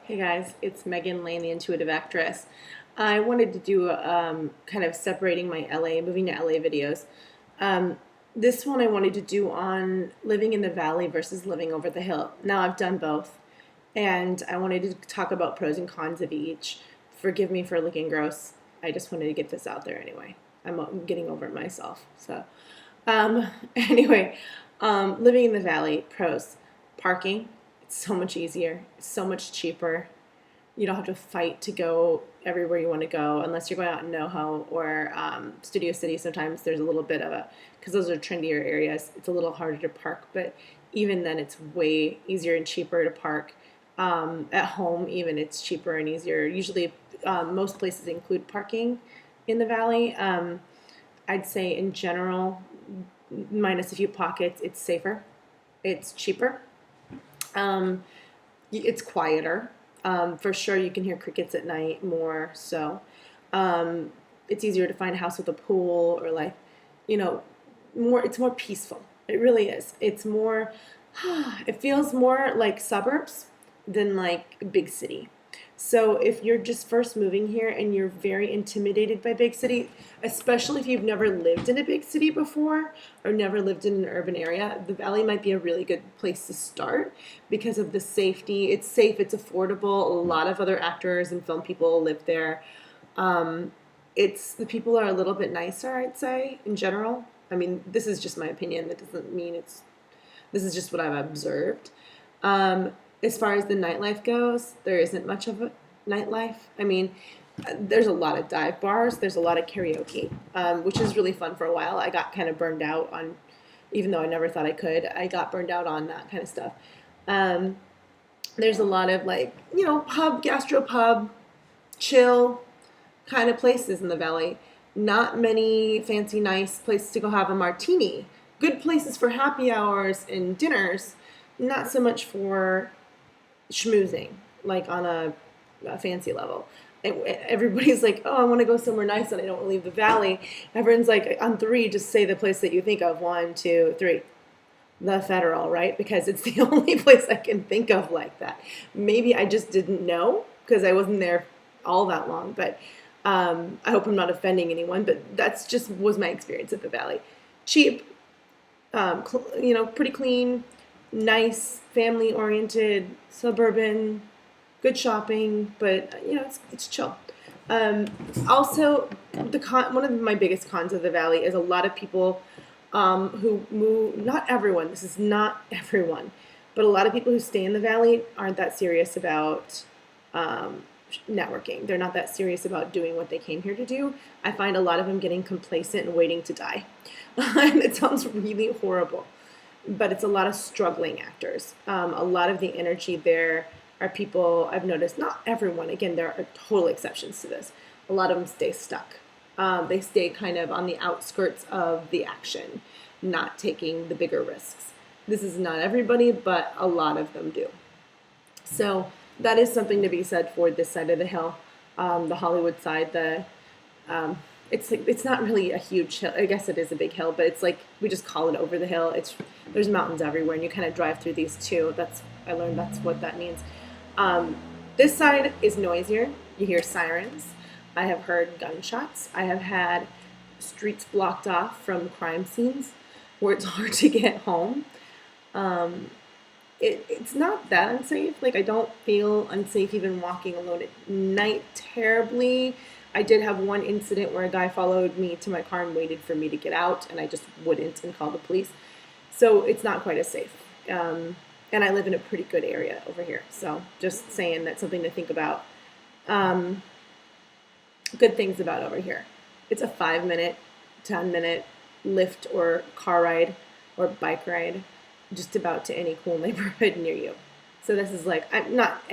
Hey guys, it's Megan Lane, the intuitive actress. I wanted to do kind of separating my moving to LA videos. Um, this one I wanted to do on living in the valley versus living over the hill. Now I've done both, and I wanted to talk about pros and cons of each. Forgive me for looking gross. I just wanted to get this out there anyway. I'm getting over it myself. Um, anyway, living in the valley, pros. Parking, it's so much easier, it's so much cheaper. You don't have to fight to go everywhere you want to go unless you're going out in NoHo or Studio City. Sometimes there's a little bit of because those are trendier areas, it's a little harder to park, but even then it's way easier and cheaper to park. At home, even it's cheaper and easier. Usually, most places include parking in the valley. I'd say in general, minus a few pockets, it's safer, it's cheaper, um, it's quieter. For sure, you can hear crickets at night more. So, it's easier to find a house with a pool or you know, more. It's more peaceful. It really is. It's more. It feels more like suburbs than like big city. So if you're just first moving here and you're very intimidated by big city, especially if you've never lived in a big city before or never lived in an urban area, the valley might be a really good place to start because of the safety. It's safe, it's affordable. A lot of other actors and film people live there. Um, it's the people are a little bit nicer, I'd say, in general. I mean, this is just my opinion. That doesn't mean this is just what I've observed. Um, as far as the nightlife goes, there isn't much of a nightlife. I mean, there's a lot of dive bars. There's a lot of karaoke, which is really fun for a while. I got kind of burned out on, even though I never thought I could, I got burned out on that kind of stuff. Um, there's a lot of gastropub, chill kind of places in the valley. Not many fancy, nice places to go have a martini. Good places for happy hours and dinners. Not so much for schmoozing, like on a fancy level. Everybody's like, oh, I want to go somewhere nice and I don't want to leave the valley. Everyone's like, on three, just say the place that you think of. One, two, three. The Federal, right? Because it's the only place I can think of like that. Maybe I just didn't know because I wasn't there all that long, but I hope I'm not offending anyone, but that's just was my experience at the Valley. Cheap, pretty clean, nice, family-oriented, suburban, good shopping, but it's chill. Um, Also, one of my biggest cons of the Valley is a lot of people who move. Not everyone. This is not everyone, but a lot of people who stay in the Valley aren't that serious about um, networking. They're not that serious about doing what they came here to do. I find a lot of them getting complacent and waiting to die. And it sounds really horrible, but it's a lot of struggling actors. A lot of the energy there are people I've noticed, not everyone, again, there are total exceptions to this. A lot of them stay stuck. They stay kind of on the outskirts of the action, not taking the bigger risks. This is not everybody, but a lot of them do. So that is something to be said for this side of the hill, the Hollywood side. It's not really a huge hill. I guess it is a big hill, but it's like we just call it over the hill. There's mountains everywhere, and you kind of drive through these too. I learned that's what that means. Um, this side is noisier. You hear sirens. I have heard gunshots. I have had streets blocked off from crime scenes where it's hard to get home. Um, it's not that unsafe. Like, I don't feel unsafe even walking alone at night terribly. I did have one incident where a guy followed me to my car and waited for me to get out, and I just wouldn't and called the police. So it's not quite as safe. And I live in a pretty good area over here. So just saying, that's something to think about. Um, Good things about over here. It's a 5 minute, 10 minute lift or car ride or bike ride just about to any cool neighborhood near you. So this is like, I'm not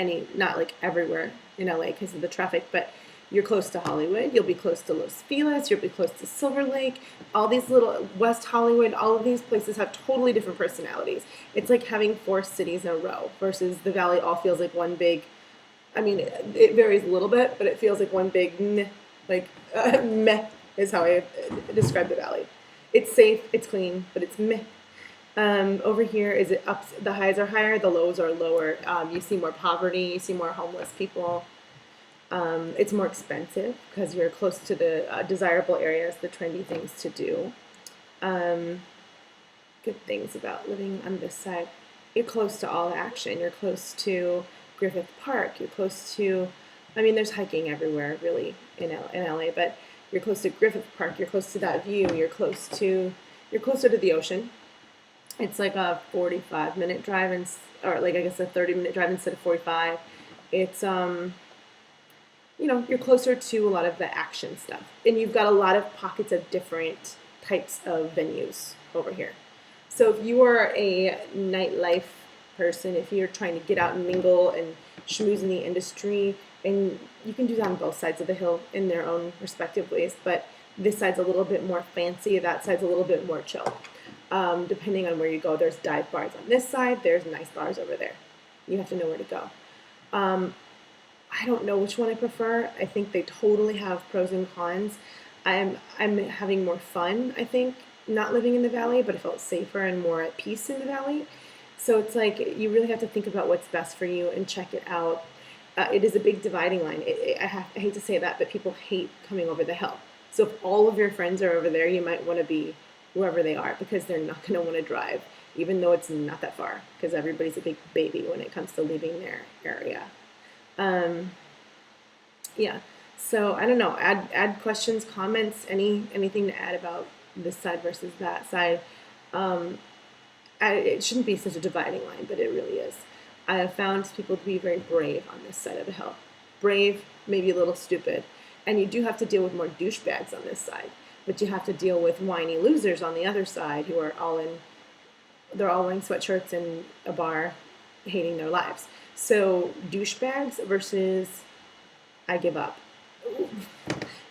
like everywhere in LA because of the traffic, but you're close to Hollywood. You'll be close to Los Feliz. You'll be close to Silver Lake. All these little West Hollywood, all of these places have totally different personalities. It's like having four cities in a row versus the Valley all feels like one big, I mean, it varies a little bit, but it feels like one big meh, meh is how I describe the Valley. It's safe, it's clean, but it's meh. Over here, is it up? The highs are higher, the lows are lower. You see more poverty, you see more homeless people. It's more expensive because you're close to the desirable areas, the trendy things to do. Um, Good things about living on this side. You're close to all action. You're close to Griffith Park. You're close to, I mean, there's hiking everywhere, really, in LA, but you're close to Griffith Park. You're close to that view. You're closer to the ocean. It's like a 45-minute drive, or like I guess a 30-minute drive instead of 45. It's you're closer to a lot of the action stuff, and you've got a lot of pockets of different types of venues over here. So if you are a nightlife person, if you're trying to get out and mingle and schmooze in the industry, and you can do that on both sides of the hill in their own respective ways, but this side's a little bit more fancy, that side's a little bit more chill. Depending on where you go, there's dive bars on this side, there's nice bars over there. You have to know where to go. I don't know which one I prefer. I think they totally have pros and cons. I'm having more fun, I think, not living in the valley, but I felt safer and more at peace in the valley. So it's like you really have to think about what's best for you and check it out. It is a big dividing line. I hate to say that, but people hate coming over the hill. So if all of your friends are over there, you might want to be wherever they are because they're not going to want to drive, even though it's not that far, because everybody's a big baby when it comes to leaving their area. Yeah. So I don't know. Add questions, comments, anything to add about this side versus that side. It shouldn't be such a dividing line, but it really is. I have found people to be very brave on this side of the hill. Brave, maybe a little stupid. And you do have to deal with more douchebags on this side. But you have to deal with whiny losers on the other side who are they're all wearing sweatshirts in a bar, hating their lives. So douchebags versus I give up.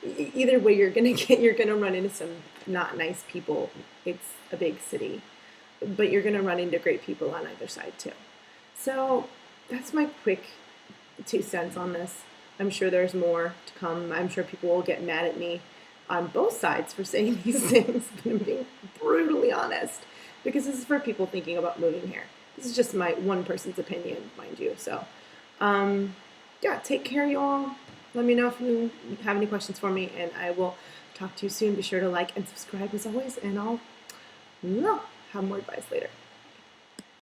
Either way, you're gonna run into some not nice people. It's a big city, but you're gonna run into great people on either side too. So that's my quick 2 cents on this. I'm sure there's more to come. I'm sure people will get mad at me on both sides for saying these things, but I'm being brutally honest because this is for people thinking about moving here. This is just my one person's opinion, mind you. So, yeah, take care, you all. Let me know if you have any questions for me, and I will talk to you soon. Be sure to like and subscribe as always, and I'll have more advice later.